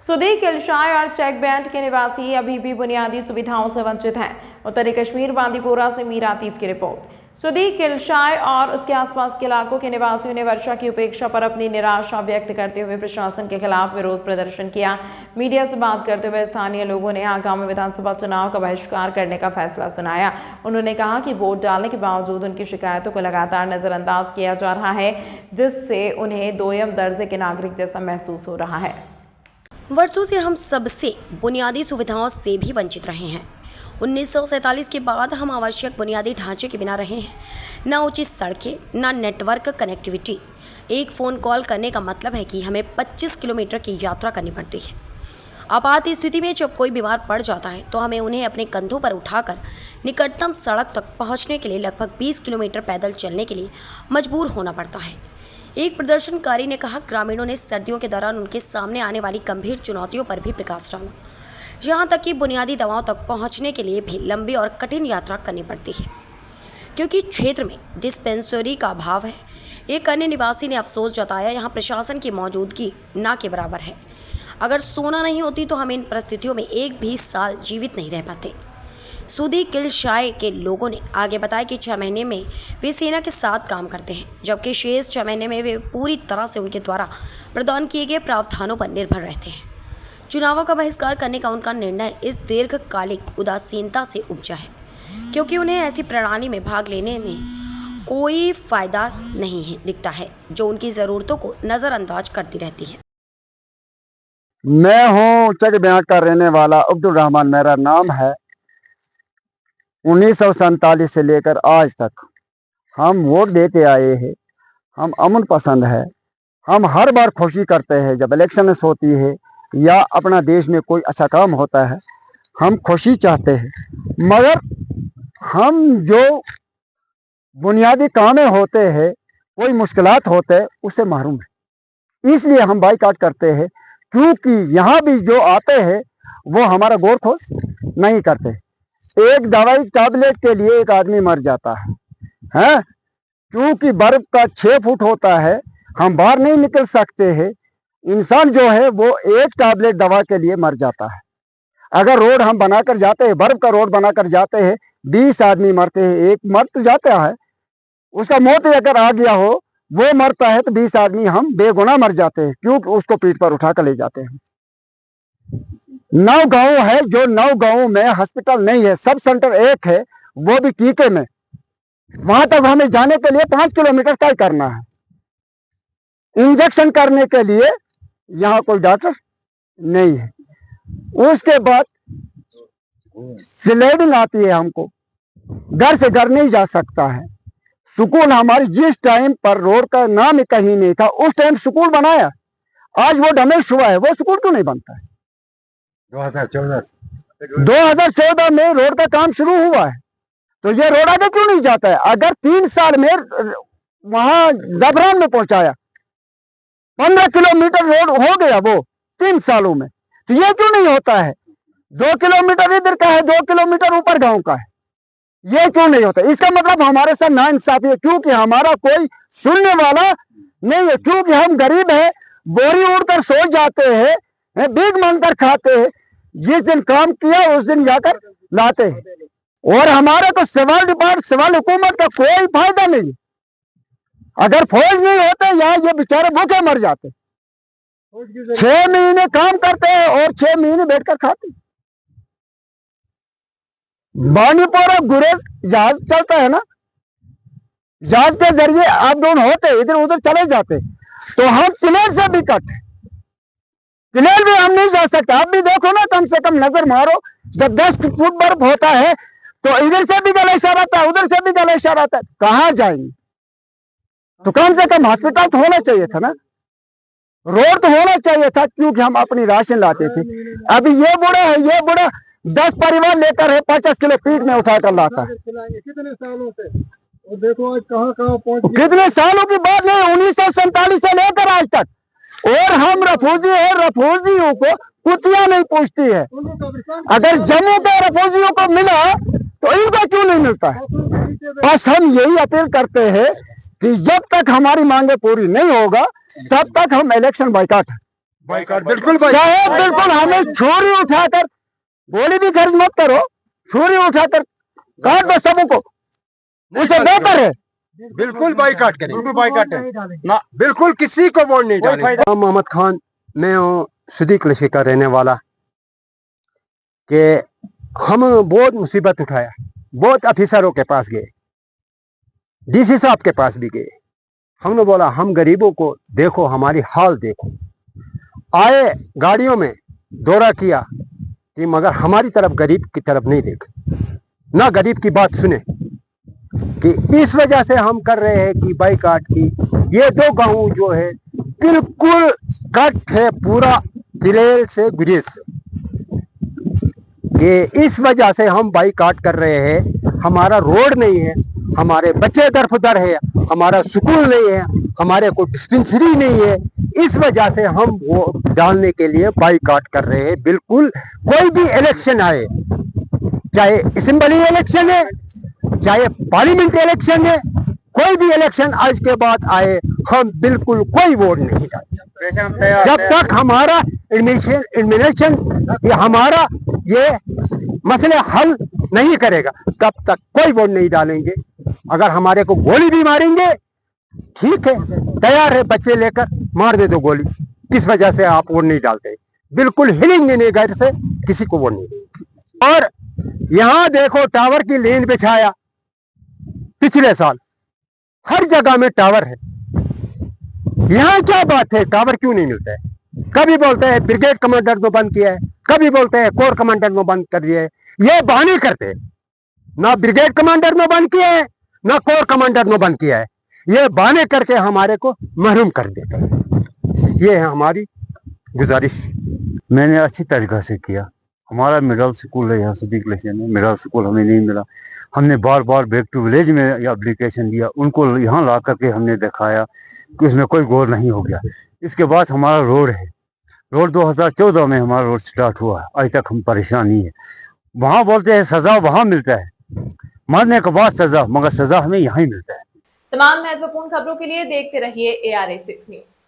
सुदी, किलशाय और check band के निवासी अभी भी बुनियादी सुविधाओं से वंचित हैं। उत्तरी कश्मीर बांदीपोरा से मीर आतिफ की रिपोर्ट। सुदी, किलशाय और उसके आसपास के इलाकों के निवासियों ने वर्षा की उपेक्षा पर अपनी निराशा व्यक्त करते हुए प्रशासन के खिलाफ विरोध प्रदर्शन किया। मीडिया से बात करते हुए स्थानीय लोगों ने आगामी विधानसभा चुनाव का बहिष्कार करने का फैसला सुनाया। उन्होंने कहा कि वोट डालने के बावजूद उनकी शिकायतों को लगातार नजरअंदाज किया जा रहा है, जिससे उन्हें दोयम दर्जे के नागरिक जैसा महसूस हो रहा है। वर्षों से हम सबसे बुनियादी सुविधाओं से भी वंचित रहे हैं। 1947 के बाद हम आवश्यक बुनियादी ढांचे के बिना रहे हैं। न उचित सड़कें, न नेटवर्क कनेक्टिविटी। एक फ़ोन कॉल करने का मतलब है कि हमें 25 किलोमीटर की यात्रा करनी पड़ती है। आपात स्थिति में जब कोई बीमार पड़ जाता है तो हमें उन्हें अपने कंधों पर उठाकर निकटतम सड़क तक पहुंचने के लिए लगभग 20 किलोमीटर पैदल चलने के लिए मजबूर होना पड़ता है। एक प्रदर्शनकारी ने कहा, ग्रामीणों ने सर्दियों के दौरान उनके सामने आने वाली गंभीर चुनौतियों पर भी प्रकाश डाला, यहाँ तक कि बुनियादी दवाओं तक पहुँचने के लिए भी लंबी और कठिन यात्रा करनी पड़ती है, क्योंकि क्षेत्र में डिस्पेंसरी का अभाव है। एक अन्य निवासी ने अफसोस जताया, यहाँ प्रशासन की मौजूदगी ना के बराबर है। अगर सोना नहीं होती तो हम इन परिस्थितियों में एक भी साल जीवित नहीं रह पाते। सुदी, किलशाय के लोगों ने आगे बताया कि 6 महीने में वे सेना के साथ काम करते हैं, जबकि शेष 6 महीने में वे पूरी तरह से उनके द्वारा प्रदान किए गए प्रावधानों पर निर्भर रहते हैं। चुनावों का बहिष्कार करने का उनका निर्णय इस दीर्घकालिक उदासीनता से उपजा है, क्योंकि उन्हें ऐसी प्रणाली में भाग लेने में कोई फायदा नहीं है दिखता है, जो उनकी ज़रूरतों को नज़रअंदाज करती रहती है। मैं हूँ चेक बैंड का रहने वाला अब्दुल रहमान मेरा नाम है। 1947 से लेकर आज तक हम वोट देते आए हैं। हम अमन पसंद है। हम हर बार खुशी करते हैं जब इलेक्शन होती है या अपना देश में कोई अच्छा काम होता है, हम खुशी चाहते हैं। मगर हम जो बुनियादी कामें होते हैं, कोई मुश्किलात होते हैं, उससे महरूम है। इसलिए हम बाइकाट करते हैं, क्योंकि यहाँ भी जो आते हैं वो हमारा गौर खोज नहीं करते। एक दवाई टैबलेट के लिए एक आदमी मर जाता है, क्योंकि बर्फ का 6 फुट होता है, हम बाहर नहीं निकल सकते हैं। इंसान जो है वो एक टैबलेट दवा के लिए मर जाता है। अगर रोड हम बनाकर जाते हैं, बर्फ का रोड बनाकर जाते हैं, 20 आदमी मरते हैं, एक मर तो जाता है, उसका मौत अगर आ गया हो, वो मरता है तो 20 आदमी हम बेगुनाह मर जाते हैं, क्योंकि उसको पीठ पर उठा कर ले जाते हैं। 9 गांव है, जो 9 गांवों में हॉस्पिटल नहीं है, सब सेंटर एक है, वो भी टीके में। वहां तक हमें जाने के लिए 5 किलोमीटर तय करना है। इंजेक्शन करने के लिए यहाँ कोई डॉक्टर नहीं है। उसके बाद स्लेडिंग आती है, हमको घर से घर नहीं जा सकता है। स्कूल हमारी जिस टाइम पर रोड का नाम कहीं नहीं था, उस टाइम स्कूल बनाया, आज वो डैमेज हुआ है, वो स्कूल क्यों नहीं बनता है? 2014 में रोड का काम शुरू हुआ है, तो ये रोड आगे क्यों नहीं जाता है? अगर 3 साल में वहां जबरान में पहुंचाया, 15 किलोमीटर रोड हो गया वो 3 सालों में, तो ये क्यों नहीं होता है? 2 किलोमीटर इधर का है, 2 किलोमीटर ऊपर गांव का है, ये क्यों नहीं होता? इसका मतलब हमारे साथ नाइंसाफी है, क्योंकि हमारा कोई सुनने वाला नहीं है, क्योंकि हम गरीब हैं, बोरी उड़कर सो जाते हैं, भीख मांगकर खाते हैं, जिस दिन काम किया उस दिन जाकर लाते हैं। और हमारे को सिविल हुकूमत का कोई फायदा नहीं। अगर फौज नहीं होते यहाँ ये बेचारे भूखे मर जाते। 6 महीने काम करते हैं और 6 महीने बैठकर खाते। बांदीपोरा गुरेज जहाज चलता है ना, जहाज के जरिए अप डाउन होते, इधर उधर चले जाते, तो हम क्लियर से भी कट, क्लियर भी हम नहीं जा सकते। आप भी देखो ना, कम से कम नजर मारो, जब 10 फुट बर्फ होता है तो इधर से भी ग्लेशियर आता है, उधर से भी ग्लेशियर आता है, कहाँ जाएंगे? तो कम से कम हॉस्पिटल तो होना चाहिए था ना, रोड तो होना चाहिए था, क्योंकि हम अपनी राशन लाते थे। अभी ये बुढ़ा है, ये बुढ़ा 10 परिवार लेकर है, 50 किलो पीठ में उठा कर लाता है। कितने सालों से, और देखो आज कहाँ पहुंच गए। कितने सालों की बात नहीं, 1947 से लेकर आज तक। और हम रफूजी है, रफूजियों को कुतिया नहीं पूछती है। अगर जम्मू के रफूजियों को मिला तो इनको क्यों नहीं मिलता है? बस हम यही अपील करते हैं कि जब तक हमारी मांगे पूरी नहीं होगा, तब तक हम इलेक्शन बाइकाट बाइकाट बिल्कुल चाहे बिल्कुल हमें छुरी उठाकर गोली भी खर्च मत करो, छुरी उठाकर काट दो सबको, उसे बेहतर है। बिल्कुल बाइकाट करें, बिल्कुल बाइकाट ना, बिल्कुल किसी को वोट नहीं डालेंगे। मोहम्मद खान, मैं हूँ सिद्दीक लशी का रहने वाला। कि हम बहुत मुसीबत उठाया, बहुत अफिसरों के पास गए, डीसी साहब के पास भी गए। हमने बोला हम गरीबों को देखो, हमारी हाल देखो। आए गाड़ियों में दौरा किया कि मगर हमारी तरफ, गरीब की तरफ नहीं देखे, ना गरीब की बात सुने। कि इस वजह से हम कर रहे हैं कि बाइकाट की। ये 2 गांव जो है बिल्कुल कट है पूरा तिरेल से गुरेज से, कि इस वजह से हम बाइकाट कर रहे हैं। हमारा रोड नहीं है, हमारे बच्चे दरफदर है, हमारा स्कूल नहीं है, हमारे को डिस्पेंसरी नहीं है। इस वजह से हम वो डालने के लिए बाइकाट कर रहे हैं। बिल्कुल कोई भी इलेक्शन आए, चाहे असेंबली इलेक्शन है, चाहे पार्लियामेंट इलेक्शन है, कोई भी इलेक्शन आज के बाद आए, हम बिल्कुल कोई वोट नहीं डालेंगे। जब तक हमारा एडमिनिस्ट्रेशन हमारा ये मसले हल नहीं करेगा, तब तक कोई वोट नहीं डालेंगे। अगर हमारे को गोली भी मारेंगे, ठीक है, तैयार है, बच्चे लेकर मार दे दो गोली। किस वजह से आप वोट नहीं डालते? बिल्कुल हिलेंगे नहीं घर से, किसी को वोट नहीं देंगे। और यहाँ देखो टावर की लेन बिछाया पिछले साल, हर जगह में टावर है। यहाँ क्या बात है, टावर क्यों नहीं मिलता है? कभी बोलते हैं ब्रिगेड कमांडर ने बंद किया है, कभी बोलते हैं कोर कमांडर ने बंद कर दिया है। ये बहाने करते हैं, ना ब्रिगेड कमांडर ने बंद किया है, ना कोर कमांडर ने बंद किया है। ये बहाने करके हमारे को महरूम कर देते हैं। ये है हमारी गुजारिश। मैंने अच्छी तरीक़ा से किया। हमारा मिडिल स्कूल है यहाँ सिद्दीक लशी में, मिडिल स्कूल हमें नहीं मिला। हमने बार बार बैक टू विलेज में एप्लीकेशन दिया, उनको यहाँ ला करके हमने दिखाया कि उसमें कोई गौर नहीं हो गया। इसके बाद हमारा रोड है, रोड 2014 में हमारा रोड स्टार्ट हुआ है, आज तक हम परेशान नहीं है। वहाँ बोलते हैं सज़ा वहाँ मिलता है, मरने के बाद सज़ा, मगर सज़ा हमें यहाँ ही मिलता है। तमाम महत्वपूर्ण खबरों के लिए देखते रहिए ARA 6 न्यूज।